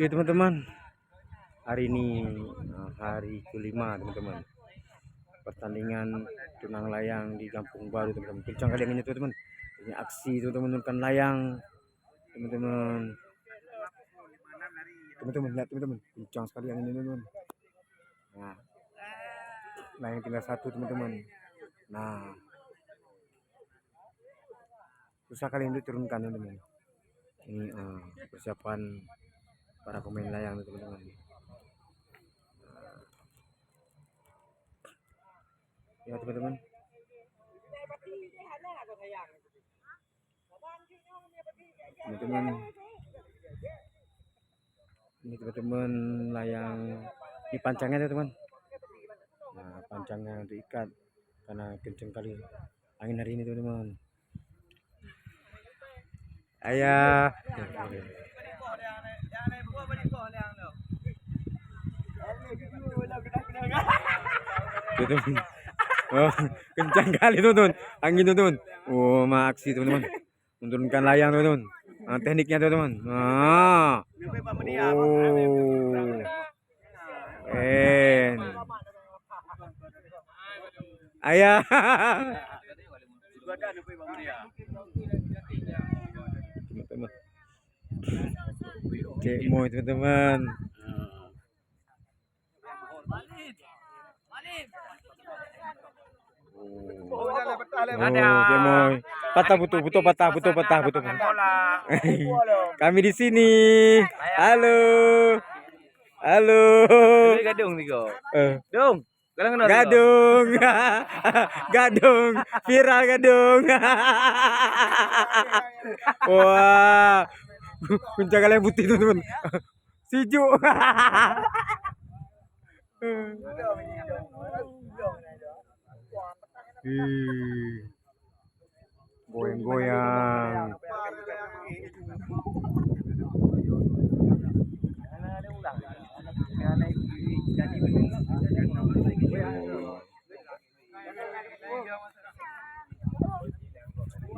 Oke teman-teman, hari ini hari kelima teman-teman, pertandingan tunang layang di Kampung Baru teman-teman. Kencang kali anginnya teman-teman, ini aksi teman-teman menurunkan layang teman-teman. Teman-teman lihat teman-teman, kencang sekali anginnya teman-teman. Nah, layang tinggal satu teman-teman. Nah, susah kali untuk turunkan teman-teman. Ini persiapan para pemain layang teman-teman. Ya teman-teman, ini teman-teman layang di pancangnya teman-teman. Nah, pancangnya diikat karena kenceng kali angin hari ini teman-teman. Ayah teman-teman. Oh, kencang kali teman-teman angin teman-teman. Oh, aksi teman-teman menurunkan layang teman-teman. Tekniknya teman-teman. Oh, ayah teman-teman. Cek moy teman-teman. Gemoy. Patah butuh patah. Kami di sini. Halo. Gadung tiga. Gadung. Gadung. Viral gadung. Wah. Puncak kalian putih teman-teman. Sijuk. Goyang-goyang.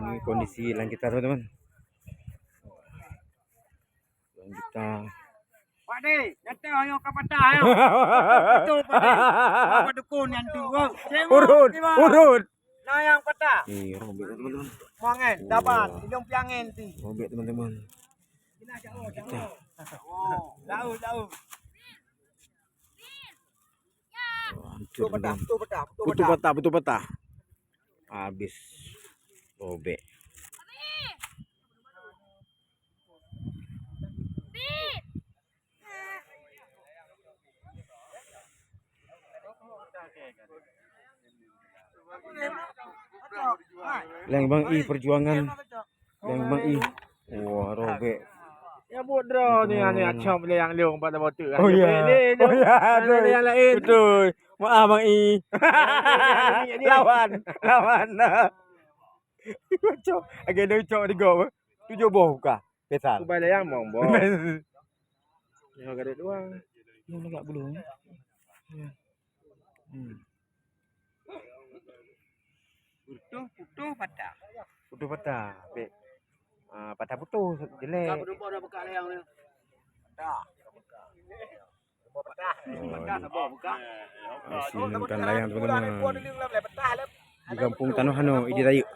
Ini kondisi layang kita teman-teman. Layang kita. Pak De, nanti ayo ke patah ayo. Betul Pak De. Apa dukun yang tu? Urut. Nah yang patah. Nih, robek teman-teman. Mangen, dapat. Hidung piangin ti. Robek teman-teman. Kita. Jauh. Hancur teman-teman. Betul patah. Habis robek. Layang Bang I perjuangan. Layang Bang I. Wah, robek. Ya bodoh ni acam yang leung pada batu. Oh iya. Yang lain. Betul. Maaf Bang I. Lawan. Cok, agak ada cok di go. Tu joboh kah? Pesal. Kubay yang mongbo. Ya gadet doang. Yang agak belum. Putuh patah. Putus patah. Be. Patah putus jelek. Kau berubah dah buka layang ni. Patah. Menurunkan layang teman-teman. Di Kampung Tanohano, Idi Rayu.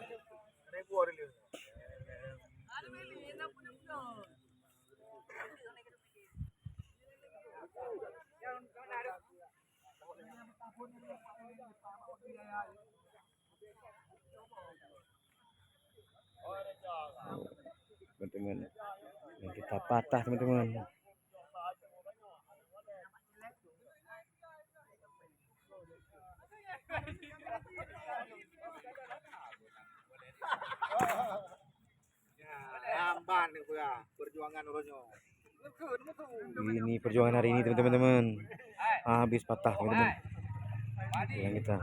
Teman-teman, yang kita patah teman-teman. Amban ni perjuangan orangnya. Ini perjuangan hari ini teman-teman. Habis patah teman-teman. Yang kita.